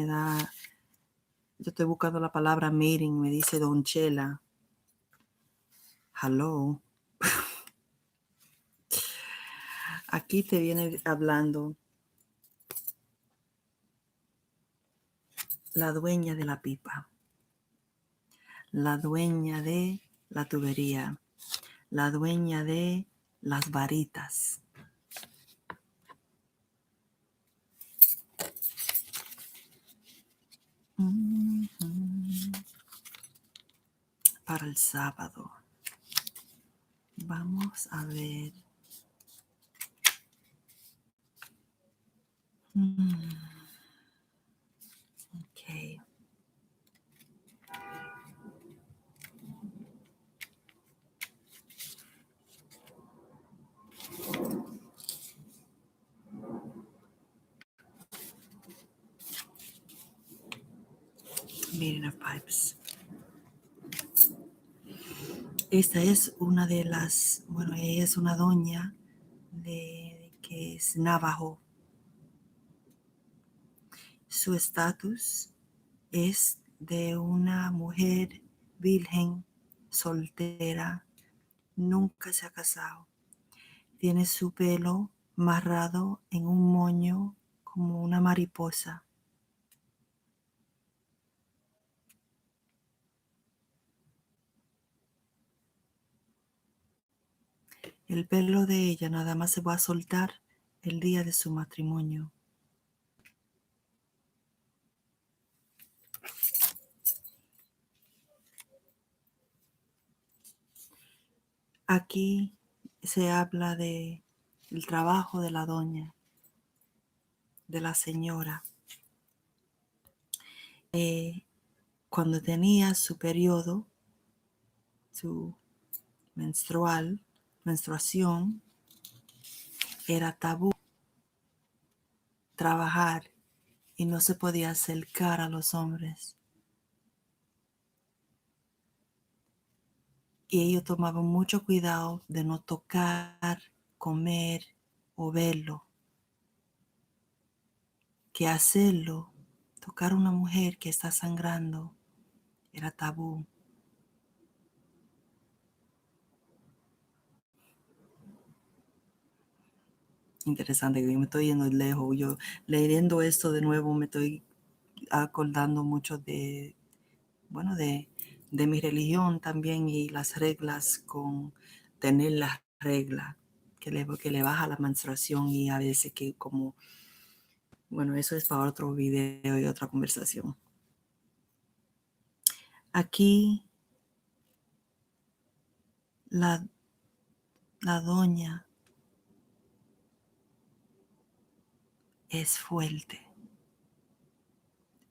Speaker 1: yo estoy buscando la palabra meeting, me dice Don Chela. Hello. Aquí te viene hablando la dueña de la pipa, la dueña de la tubería, la dueña de las varitas. Para el sábado. Vamos a ver. Ok. Meeting of Pipes. Esta es una de las, bueno, ella es una doña que es navajo. Su estatus es de una mujer virgen, soltera, nunca se ha casado. Tiene su pelo amarrado en un moño como una mariposa. El pelo de ella nada más se va a soltar el día de su matrimonio. Aquí se habla del trabajo de la doña, de la señora. Cuando tenía su periodo, su menstruación, era tabú trabajar y no se podía acercar a los hombres. Y ellos tomaban mucho cuidado de no tocar, comer o verlo. Que hacerlo, tocar a una mujer que está sangrando, era tabú. Interesante, que yo me estoy yendo lejos. Yo leyendo esto de nuevo me estoy acordando mucho de mi religión también y las reglas con tener las reglas que le baja la menstruación y a veces que como, bueno, eso es para otro video y otra conversación. Aquí la doña es fuerte.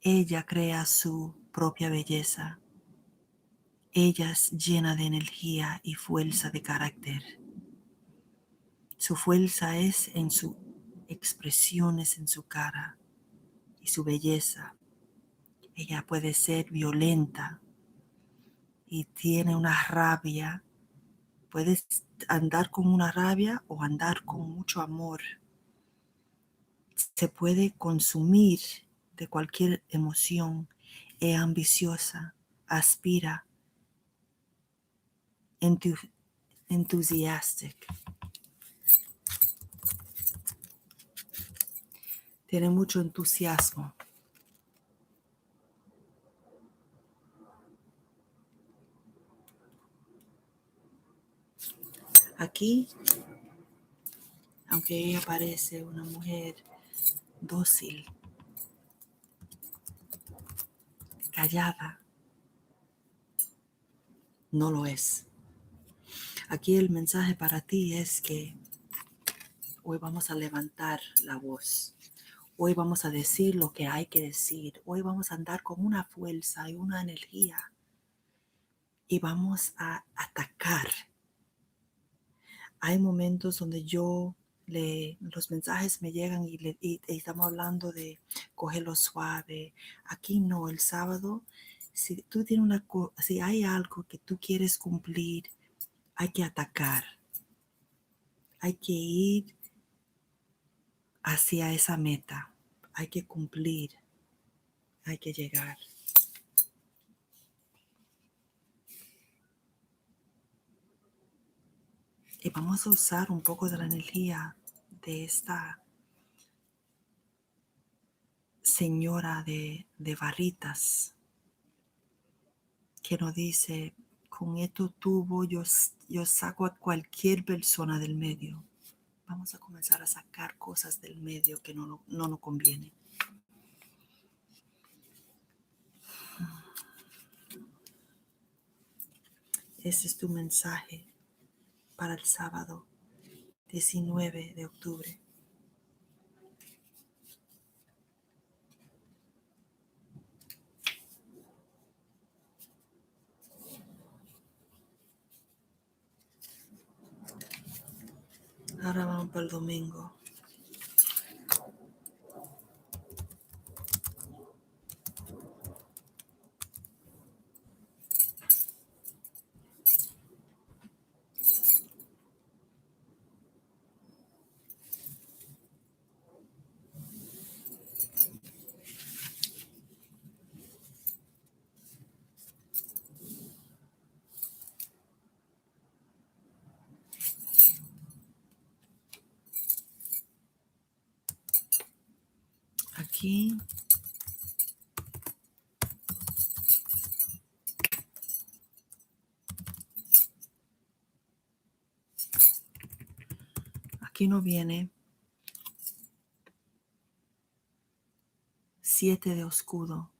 Speaker 1: Ella crea su propia belleza. Ella es llena de energía y fuerza de carácter. Su fuerza es en sus expresiones en su cara y su belleza. Ella puede ser violenta y tiene una rabia. Puedes andar con una rabia o andar con mucho amor. Se puede consumir de cualquier emoción. Es ambiciosa, aspira, enthusiastic. Tiene mucho entusiasmo. Aquí, aunque ella parece una mujer dócil, callada, no lo es. Aquí el mensaje para ti es que hoy vamos a levantar la voz. Hoy vamos a decir lo que hay que decir. Hoy vamos a andar con una fuerza y una energía. Y vamos a atacar. Hay momentos donde los mensajes me llegan y estamos hablando de cogerlo suave. Aquí no, el sábado, si si hay algo que tú quieres cumplir, hay que atacar. Hay que ir hacia esa meta. Hay que cumplir. Hay que llegar. Y vamos a usar un poco de la energía de esta señora de barritas que nos dice, con esto tubo yo saco a cualquier persona del medio. Vamos a comenzar a sacar cosas del medio que no nos conviene. Ese es tu mensaje para el sábado 19 de octubre. Ahora vamos para el domingo. Aquí nos viene 7 de escudo,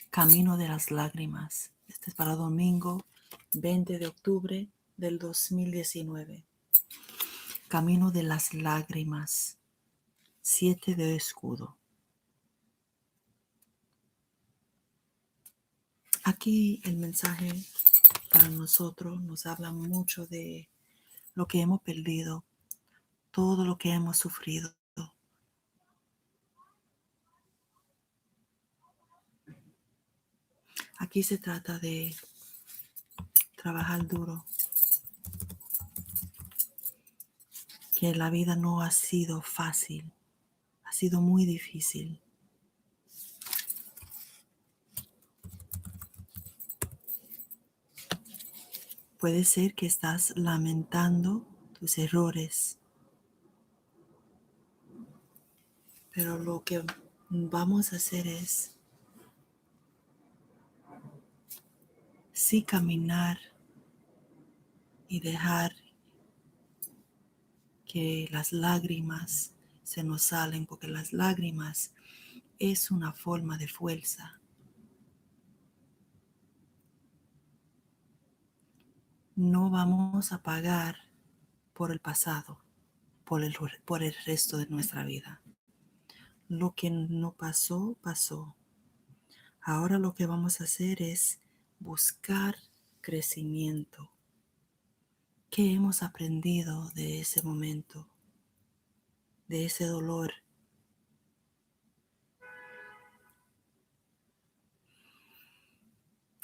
Speaker 1: camino de las lágrimas. Este es para domingo 20 de octubre del 2019. Camino de las lágrimas, 7 de escudo. Aquí el mensaje para nosotros nos habla mucho de lo que hemos perdido, todo lo que hemos sufrido. Aquí se trata de trabajar duro, que la vida no ha sido fácil, ha sido muy difícil. Puede ser que estás lamentando tus errores, pero lo que vamos a hacer es sí caminar y dejar que las lágrimas se nos salen, porque las lágrimas es una forma de fuerza. No vamos a pagar por el pasado, por el resto de nuestra vida. Lo que no pasó, pasó. Ahora lo que vamos a hacer es buscar crecimiento. ¿Qué hemos aprendido de ese momento, de ese dolor?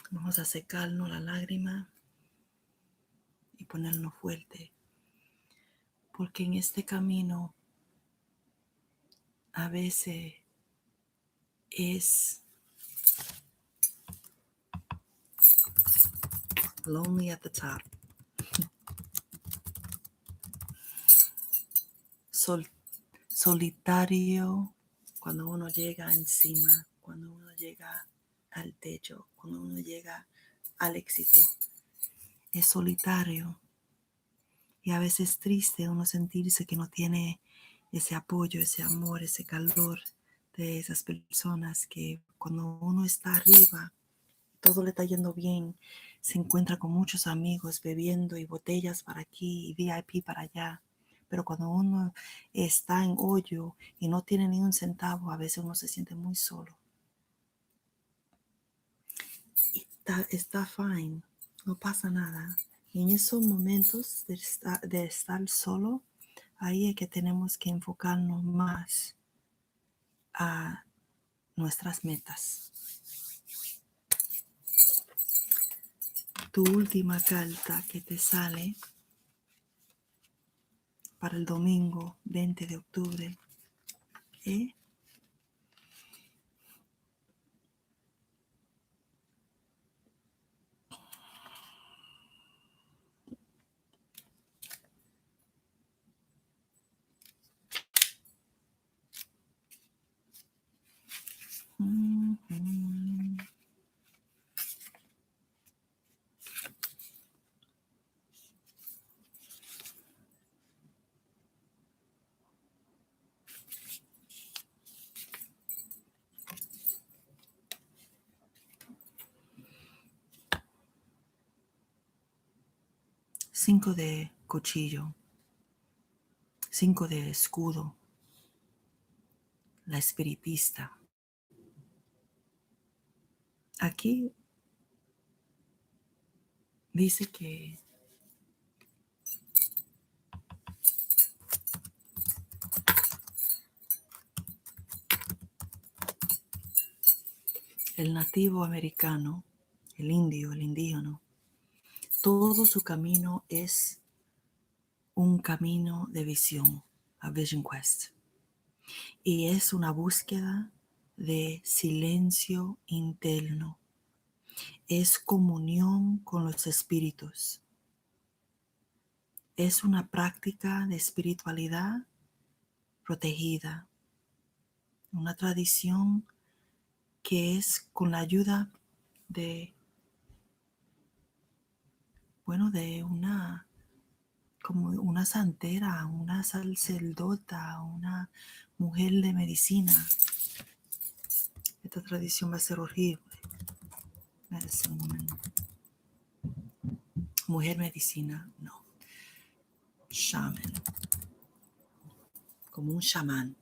Speaker 1: Vamos a secarnos la lágrima y ponernos fuerte, porque en este camino a veces es lonely at the top. solitario cuando uno llega encima, cuando uno llega al techo, cuando uno llega al éxito. Es solitario y a veces triste uno sentirse que no tiene ese apoyo, ese amor, ese calor de esas personas que cuando uno está arriba, todo le está yendo bien, se encuentra con muchos amigos bebiendo y botellas para aquí y VIP para allá. Pero cuando uno está en hoyo y no tiene ni un centavo, a veces uno se siente muy solo. Y está fine, no pasa nada. Y en esos momentos de estar solo, ahí es que tenemos que enfocarnos más a nuestras metas. Tu última carta que te sale para el domingo 20 de octubre es cinco de cuchillo, 5 de escudo, la espiritista. Aquí dice que el nativo americano, el indio, el indígena, todo su camino es un camino de visión, a vision quest. Y es una búsqueda de silencio interno. Es comunión con los espíritus. Es una práctica de espiritualidad protegida. Una tradición que es con la ayuda de, de como una santera, una sacerdota, una mujer de medicina. Esta tradición va a ser horrible. Mujer medicina, no. Shaman. Como un chamán.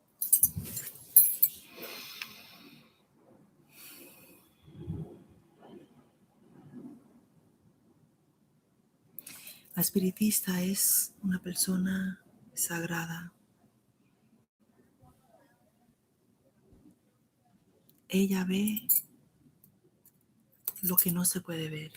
Speaker 1: La espiritista es una persona sagrada. Ella ve lo que no se puede ver.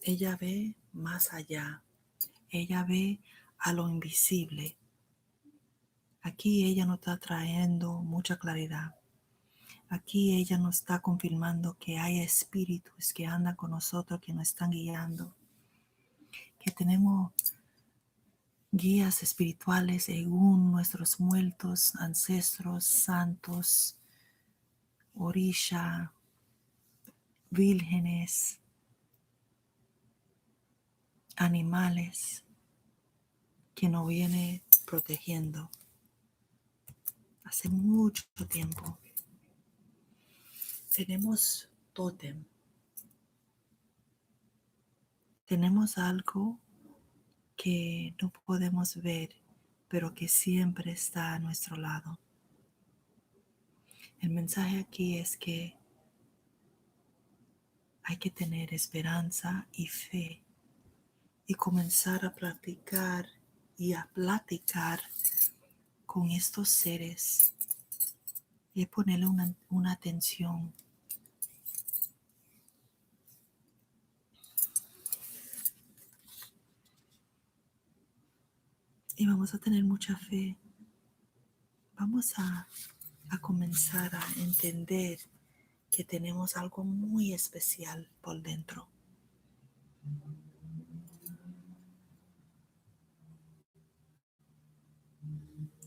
Speaker 1: Ella ve más allá. Ella ve a lo invisible. Aquí ella nos está trayendo mucha claridad. Aquí ella nos está confirmando que hay espíritus que andan con nosotros, que nos están guiando. Que tenemos guías espirituales según nuestros muertos, ancestros, santos, orisha, vírgenes, animales que nos viene protegiendo hace mucho tiempo. Tenemos tótem. Tenemos algo que no podemos ver, pero que siempre está a nuestro lado. El mensaje aquí es que hay que tener esperanza y fe y comenzar a practicar y a platicar con estos seres y ponerle una atención. Y vamos a tener mucha fe. Vamos a comenzar a entender que tenemos algo muy especial por dentro.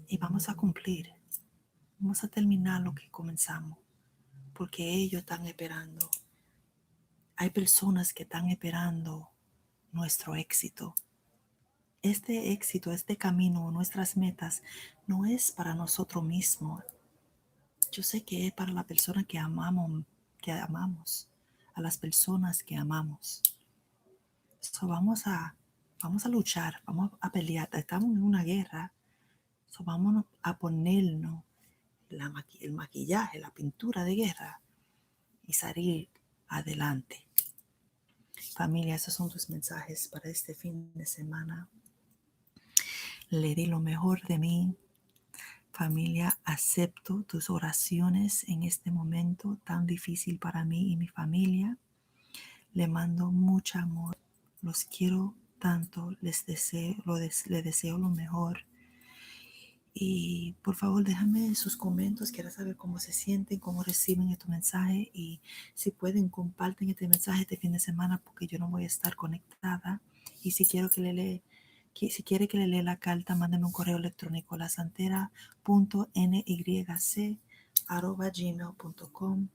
Speaker 1: Y vamos a cumplir. Vamos a terminar lo que comenzamos, porque ellos están esperando. Hay personas que están esperando nuestro éxito. Este éxito, este camino, nuestras metas, no es para nosotros mismos. Yo sé que es para la persona que amamos, a las personas que amamos. So vamos a luchar, vamos a pelear. Estamos en una guerra. So vamos a ponernos el maquillaje, la pintura de guerra y salir adelante. Familia, esos son tus mensajes para este fin de semana. Le di lo mejor de mí. Familia, acepto tus oraciones en este momento tan difícil para mí y mi familia. Le mando mucho amor. Los quiero tanto. Les deseo lo mejor. Y por favor, déjame sus comentarios. Quiero saber cómo se sienten, cómo reciben este mensaje. Y si pueden, comparten este mensaje este fin de semana porque yo no voy a estar conectada. Y si quiero que le lea, si quiere que le lea la carta, mándame un correo electrónico a lasantera.nyc@gmail.com.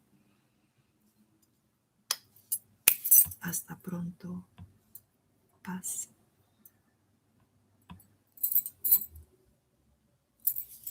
Speaker 1: Hasta pronto. Paz.